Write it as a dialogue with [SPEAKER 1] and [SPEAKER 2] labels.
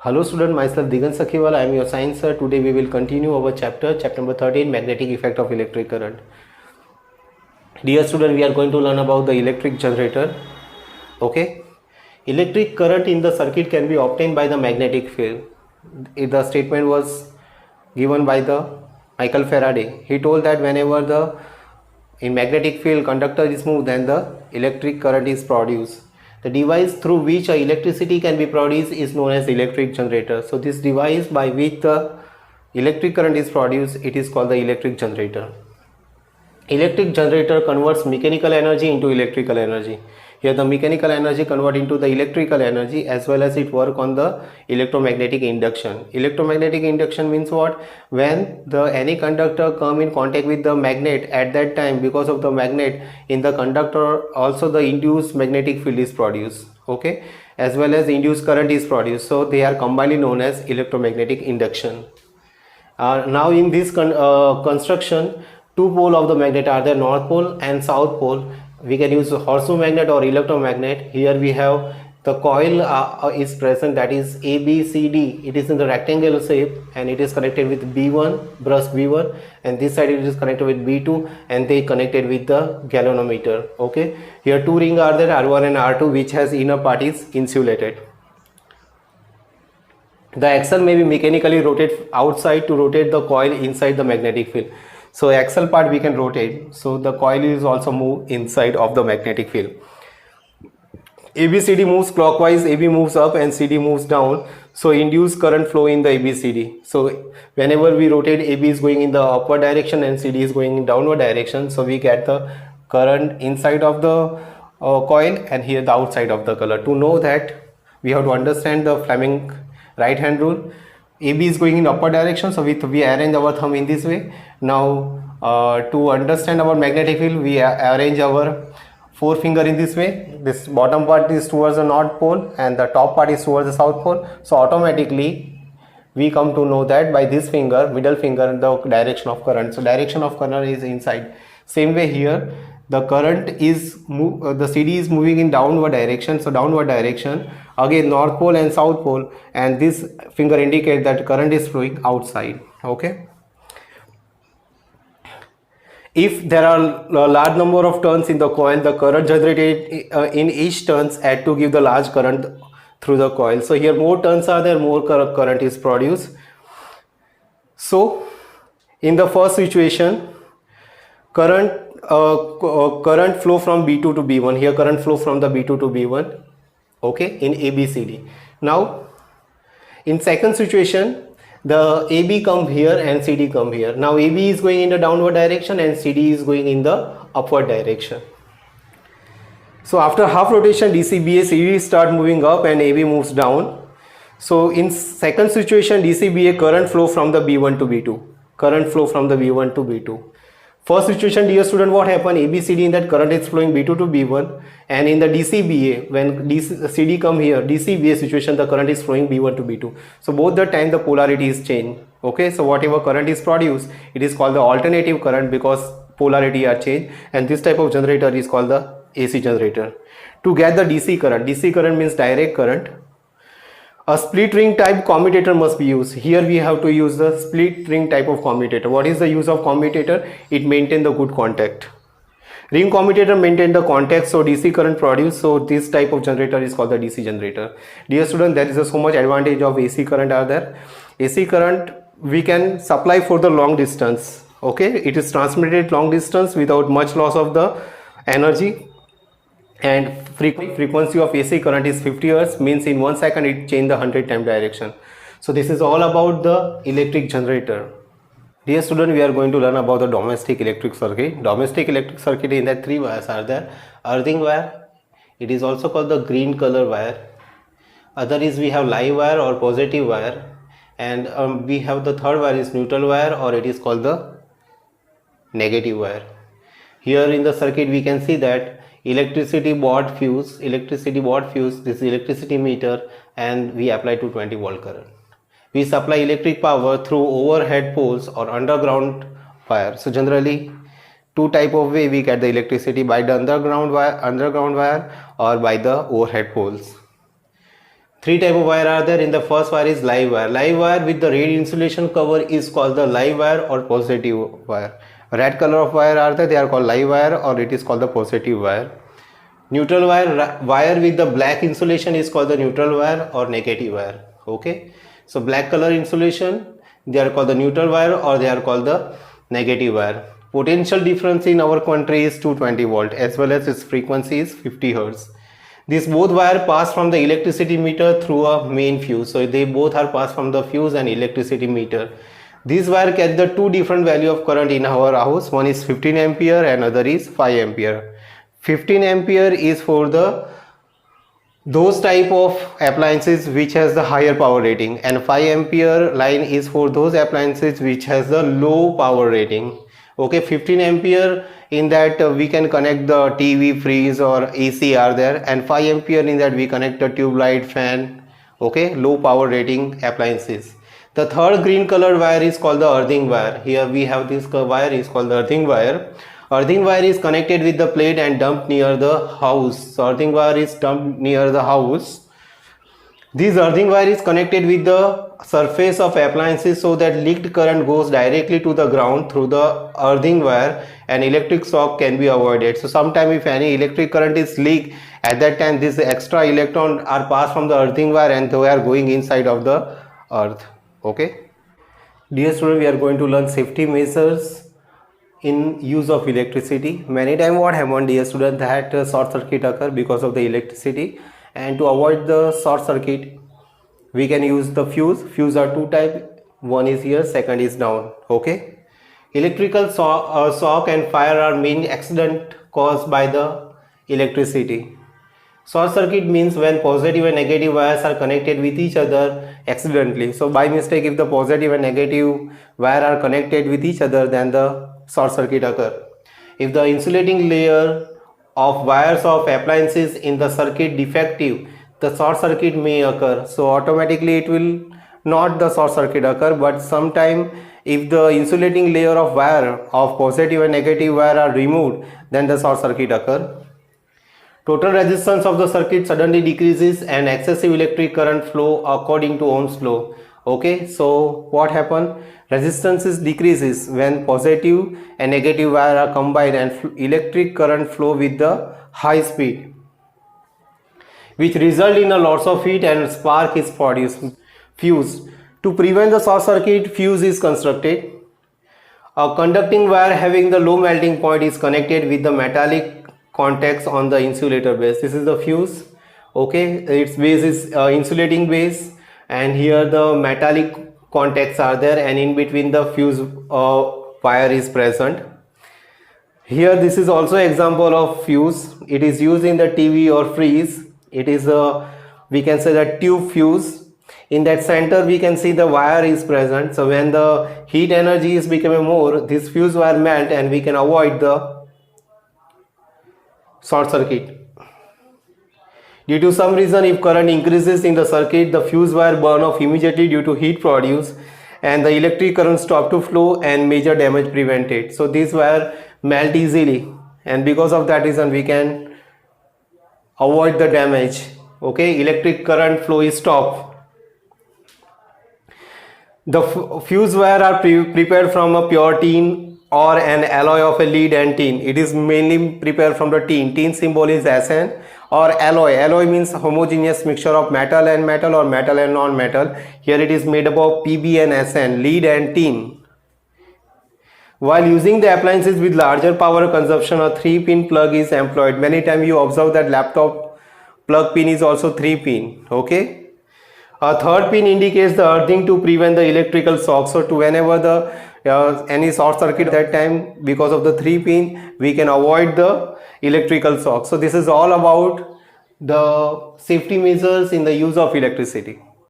[SPEAKER 1] Hello student, myself Digant Sakhiwal. I am your science sir. Today we will continue our chapter number 13, magnetic effect of electric current. Dear student, we are going to learn about the electric generator. Okay, electric current in the circuit can be obtained by the magnetic field. The statement was given by the Michael Faraday. He told that whenever the in magnetic field conductor is moved, then the electric current is produced. The device through which electricity can be produced is known as electric generator. So this device by which the electric current is produced, it is called the electric generator. Electric generator converts mechanical energy into electrical energy. Here the mechanical energy convert into the electrical energy, as well as it work on the electromagnetic induction. Electromagnetic induction means what? When the any conductor come in contact with the magnet, at that time because of the magnet in the conductor also the induced magnetic field is produced, okay, as well as induced current is produced. So they are combinedly known as electromagnetic induction. Now in this construction, two poles of the magnet are there, north pole and south pole. We can use horseshoe magnet or electromagnet. Here we have the coil is present, that is ABCD. It is in the rectangular shape and it is connected with B1, brush B1, and this side it is connected with B2, and they connected with the galvanometer. Okay, here two rings are there, R1 and R2, which has inner part is insulated. The axle may be mechanically rotated outside to rotate the coil inside the magnetic field. So axle part we can rotate, so the coil is also move inside of the magnetic field. ABCD moves clockwise, AB moves up and CD moves down, so induced current flow in the ABCD. So whenever we rotate, AB is going in the upward direction and CD is going in downward direction, so we get the current inside of the coil and here the outside of the color. To know that, we have to understand the Fleming right hand rule. AB is going in upward direction, so we arrange our thumb in this way. Now to understand our magnetic field, we arrange our forefinger in this way. This bottom part is towards the north pole and the top part is towards the south pole. So automatically we come to know that by this finger, middle finger, the direction of current. So direction of current is inside. Same way here, the current is the CD is moving in downward direction, so downward direction, again north pole and south pole, and this finger indicates that current is flowing outside. Okay, if there are a large number of turns in the coil, the current generated in each turns add to give the large current through the coil. So here more turns are there, more current is produced. So in the first situation, current flow from B2 to B1. Here current flow from the B2 to B1, okay, in ABCD. Now in second situation, the AB come here and CD come here. Now AB is going in the downward direction and CD is going in the upward direction. So after half rotation, DCBA, CD start moving up and AB moves down. So in second situation, DCBA current flow from the B1 to B2. Current flow from the B1 to B2. First situation, dear student, what happened? ABCD, in that current is flowing B2 to B1, and in the DCBA, when CD come here, DCBA situation, the current is flowing B1 to B2. So both the time the polarity is changed. Okay, so whatever current is produced, it is called the alternative current because polarity are changed, and this type of generator is called the AC generator. To get the DC current means direct current. A split ring type commutator must be used. Here we have to use the split ring type of commutator. What is the use of commutator? It maintains the good contact. Ring commutator maintain the contact, so DC current produced. So this type of generator is called the DC generator. Dear student, there is so much advantage of AC current are there. AC current we can supply for the long distance. Okay, it is transmitted long distance without much loss of the energy. And frequency of AC current is 50 Hz, means in 1 second it change the 100 time direction. So this is all about the electric generator. Dear student, we are going to learn about the domestic electric circuit. Domestic electric circuit, in that three wires are there. Earthing wire, it is also called the green color wire. Other is we have live wire or positive wire, and we have the third wire is neutral wire, or it is called the negative wire. Here in the circuit we can see that electricity board fuse, this is electricity meter, and we apply 220 volt current. We supply electric power through overhead poles or underground wire. So generally two type of way we get the electricity, by the underground wire or by the overhead poles. Three type of wire are there. In the first wire is live wire. Live wire with the red insulation cover is called the live wire or positive wire. Red color of wire are there, they are called live wire or it is called the positive wire. Neutral wire with the black insulation is called the neutral wire or negative wire. Okay, so black color insulation, they are called the neutral wire or they are called the negative wire. Potential difference in our country is 220 volt as well as its frequency is 50 hertz. These both wire pass from the electricity meter through a main fuse. So they both are passed from the fuse and electricity meter. These wire carry the two different value of current in our house. One is 15 ampere and other is 5 ampere. 15 ampere is for those type of appliances which has the higher power rating, and 5 ampere line is for those appliances which has the low power rating. Okay, 15 ampere in that we can connect the TV, fridge or AC are there, and 5 ampere in that we connect the tube light, fan. Okay, low power rating appliances. The third green colored wire is called the earthing wire. Here we have this wire is called the earthing wire. Earthing wire is connected with the plate and dumped near the house. So earthing wire is dumped near the house. This earthing wire is connected with the surface of appliances so that leaked current goes directly to the ground through the earthing wire and electric shock can be avoided. So sometime if any electric current is leaked, at that time this extra electron are passed from the earthing wire and they are going inside of the earth. Okay. Dear student, we are going to learn safety measures in use of electricity. Many times what happen, dear student, that short circuit occur because of the electricity, and to avoid the short circuit we can use the fuse. Fuse are two type, one is here, second is down. Okay, electrical shock and fire are main accident caused by the electricity. Short circuit means when positive and negative wires are connected with each other accidentally. So by mistake, if the positive and negative wire are connected with each other, then the short circuit occur. If the insulating layer of wires of appliances in the circuit defective, the short circuit may occur. So automatically it will not the short circuit occur, but sometime if the insulating layer of wire of positive and negative wire are removed, then the short circuit occur. Total resistance of the circuit suddenly decreases and excessive electric current flow according to Ohm's law. Okay, so what happen? Resistance decreases when positive and negative wire are combined and electric current flow with the high speed, which result in a lots of heat and spark is produced. Fuse. To prevent the short circuit, fuse is constructed. A conducting wire having the low melting point is connected with the metallic contacts on the insulator base. This is the fuse. Okay, its base is insulating base, and here the metallic contacts are there, and in between the fuse wire is present. Here this is also example of fuse. It is used in the TV or fridge. It is a, we can say, the tube fuse. In that center we can see the wire is present. So when the heat energy is becoming more, this fuse wire melt and we can avoid the short circuit. Due to some reason, if current increases in the circuit, the fuse wire burn off immediately due to heat produced, and the electric current stop to flow and major damage prevented. So this wire melt easily, and because of that reason we can avoid the damage. Okay, electric current flow is stopped. The fuse wire are prepared from a pure tin or an alloy of a lead and tin. It is mainly prepared from the tin. Tin symbol is Sn. Or alloy. Alloy means homogeneous mixture of metal and metal or metal and non-metal. Here it is made up of Pb and Sn, lead and tin. While using the appliances with larger power consumption, a 3-pin plug is employed. Many times you observe that laptop plug pin is also 3-pin. Okay. A third pin indicates the earthing to prevent the electrical shock. So to whenever the any short circuit at that time, because of the 3-pin, we can avoid the electrical shock. So this is all about the safety measures in the use of electricity.